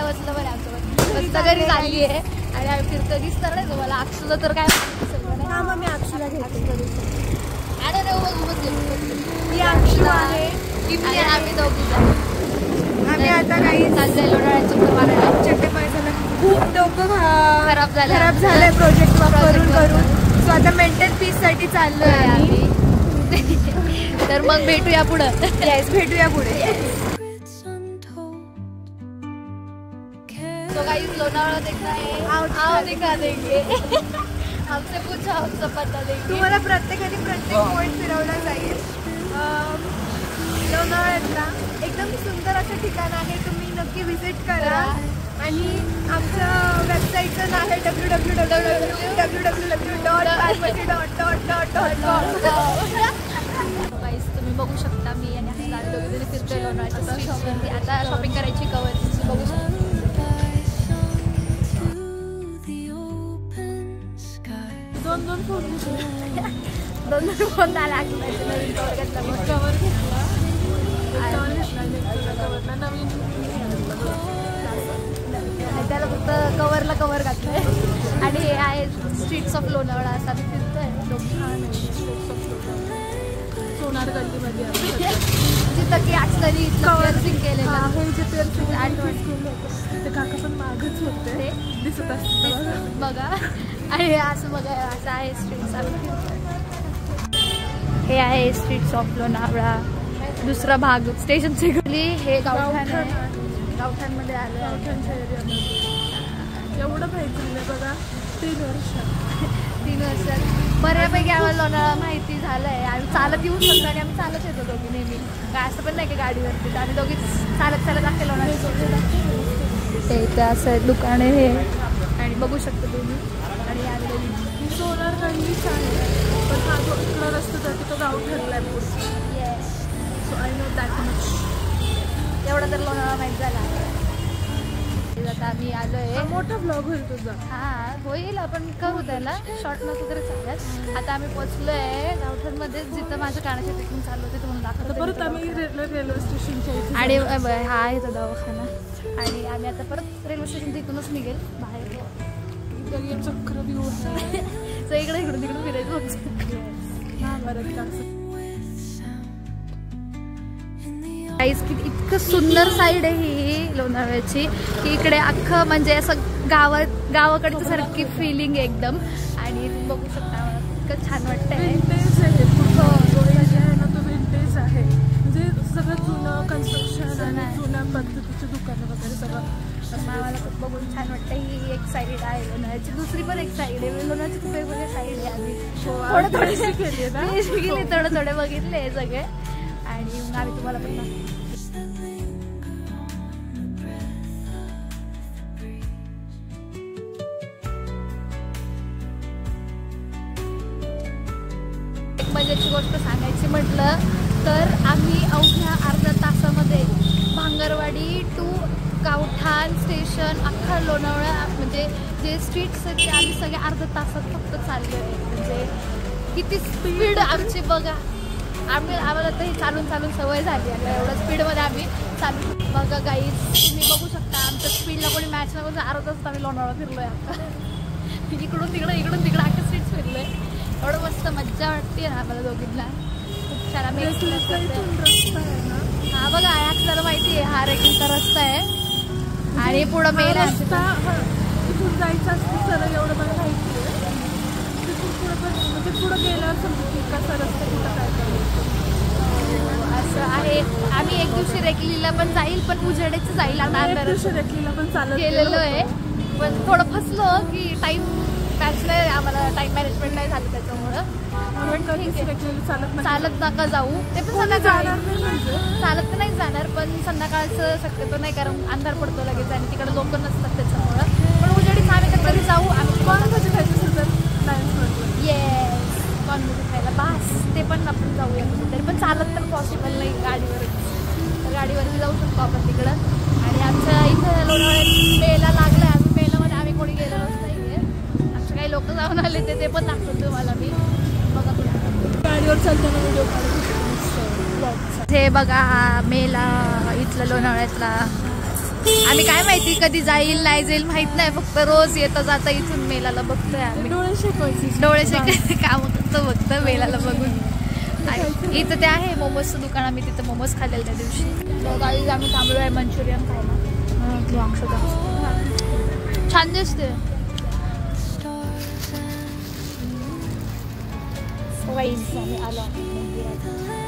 बसलं बरं आमचं घरी चालली आहे आणि आम्ही फिरतो दिसणार नाही तुम्हाला. अक्षुला तर काय हा मग मी अक्षुला घेते. अरे रे ही अक्षु आहे आणि आम्ही दोघी जाऊ. आम्ही आता काही चाललंय लोणावळ्यात चक्कर मारायला. चक्कर मारायला खूप डोकं खराब झालंय प्रोजेक्ट करून करून. सो आता मेंटल पीस साठी चाललोय आम्ही. तर मग भेटूया पुढं. येस भेटूया पुढे. तो गाइस लोनावळा देखना है, आओ दिखा देंगे. हमसे पूछा हमसे पता देंगे. तुम्हाला प्रत्येकाने प्रत्येक पॉइंट फिरवला जाईल. लोणावळ्यातला एकदम सुंदर असं ठिकाण आहे. तुम्ही नक्की व्हिजिट करा. आणि आमच्या वेबसाईटचं नाव आहे www.parvati.com. तुम्ही बघू शकता मी आणि दोघीजणी फिरतोय लोणावळ्याच्या शॉपिंग. आता शॉपिंग करायची कवर बघू शकता. दोन फोन झाला नवीन कवर घेतला. त्याला फक्त कवरला कवर घातलंय. आणि हे आहे स्ट्रीट्स ऑफ लोणावळा. असं आम्ही फिरतोय सोनार गल्लीमध्ये जिथं की आजतरी कव्हरिंग केलेलं ते काका पण मागच होते दिसत असत बघा. आणि असं बघा असं आहे स्ट्रीट्स. हे आहे स्ट्रीट्स ऑफ लोणावळा. दुसरा भाग स्टेशनची गली. हे गावठाण आहे. गावठाणमध्ये आलं. गावठाणच्या एरियामध्ये एवढं माहिती बघा. 3 वर्षात बऱ्यापैकी आम्हाला लोणावळा माहिती झालंय. आम्ही चालत येऊन शकतो आणि आम्ही चालत येतो दोघी नेहमी. काय असं पण नाही की गाडीवरती. आम्ही दोघी चालत लागते लोणावळा. ते इथे असं दुकान आहे हे आणि बघू शकतो तुम्ही. आणि आम्ही दोघी सोनार गल्लीच आहे. पण हा जो इकडं रस्ता जातो तो गावठाणला आहे. Yes. So I know that much. एवढा तर लोणावळा माहीत झाला. आता आम्ही आलोय. मोठा ब्लॉग होईल तुझा. हा होईल. आपण करू त्याला शॉर्ट नसतं तरी चालेल. आता आम्ही पोहोचलोय गावठाणमध्ये जिथं माझं कानाची ट्रेकिंग चालू होते तुम्हाला दाखवतो. परत आम्ही रेल्वे स्टेशनच्या आणि हा आहे तो दवाखाना. आणि आम्ही आता परत रेल्वे स्टेशन तिथूनच निघेल बाहेर. चक्र व्यू आहे. सो इकडे इकडून तिकडून फिरायचं. इतकं सुंदर साईड आहे ही लोणावळ्याची की इकडे अख्खं म्हणजे असं गावाकडचं सारखी फिलिंग एकदम. आणि तुम्ही बघू शकता इतकं छान वाटतंय. विंटेज आहे. जो आहे ना तो विंटेज आहे. म्हणजे सगळं जुनं कन्स्ट्रक्शन आणि जुन्या पद्धतीची दुकानं वगैरे सगळं आम्हाला बघून छान वाटतं. ही एक साईड आहे लोणावळ्याची. दुसरी पण एक साईड आहे. लोणावळ्याची खूप वेगवेगळ्या साईड आहे. आम्ही थोडे बघितले सगळे. आणि मग आम्ही तुम्हाला पण मजेची गोष्ट सांगायची म्हटलं तर आम्ही अवघ्या अर्ध्या तासामध्ये भांगरवाडी टू गावठाण स्टेशन अख्खा लोणावळा म्हणजे जे स्ट्रीट्स आहेत ते आम्ही सगळे अर्ध्या तासात फक्त चाललो आहे. म्हणजे किती स्पीड आमची बघा. आम्हाला तर ही चालून सवय झाली आहे. एवढ्या स्पीडमध्ये आम्ही चालू. बघा गाईज तुम्ही बघू शकता आमच्या स्पीडला कोणी मॅच न करून अर्धा तास आम्ही लोणावळा फिरलोय. आता इकडून तिकडं अख्खा स्ट्रीट्स फिरलोय. एवढं मस्त मज्जा वाटते ना आम्हाला दोघींना. खूप छान. आम्ही हा बघा आपल्याला माहिती आहे हा रेकिंगचा रस्ता आहे. आणि पुढं मेन रस्ता तिथून जायचं असतं सर. एवढं मला माहिती आहे. तिथून म्हणजे पुढं गेल्यावर समजून कसा रस्ता कुठं काय करायचं असं आहे. आम्ही एक दिवशी रेकलीला पण जाईल पण उजेडेच जाईल. आता रेकलीला पण चालत गेलेलो आहे. पण थोडं फसलो की टाईम मॅच नाही. आम्हाला टाईम मॅनेजमेंट नाही झालं त्याच्यामुळं. चालत नका जाऊ. ते पण संध्याकाळी चालत तर नाही जाणार पण संध्याकाळचं शक्यतो नाही कारण अंधार पडतो लगेच आणि तिकडे लोक नसतात त्याच्यामुळं. पण उजेडीच आम्ही कधी जाऊ. आम्ही कोणासाठी खायचं येस कॉर्नमध्ये खायला बास. ते पण आपण जाऊया तरी पण चालत तर पॉसिबल नाही गाडीवरच. तर गाडीवरती जाऊ शकतो आपण तिकडं. आणि आमच्या इथं लोणावळ्यात मेला लागला. आम्ही मेलामध्ये आम्ही कोणी गेलेलोच नाही आहे. आमचे काही लोक जाऊन आले ते पण दाखवतो तुम्हाला मी. बघा गाडीवर चालताना व्हिडिओ काढू. हे बघा मेला इथला लोणावळ्यातला आम्ही काय माहिती कधी जाईल नाही जाईल माहित नाही, फक्त रोज येता जाता इथून मेलाला बघतोय आम्ही. डोळे शिकवायची डोळे शिकायचे काम करतो फक्त मेलाला बघून. आणि इथं ते आहे मोमोजचं दुकान, आम्ही तिथं मोमोज खाल्लेलं त्या दिवशी. गाडी आम्ही थांबलो आहे मंचुरियन खायला. छान दिसते. वाईज आम्ही आलो मंदिरात.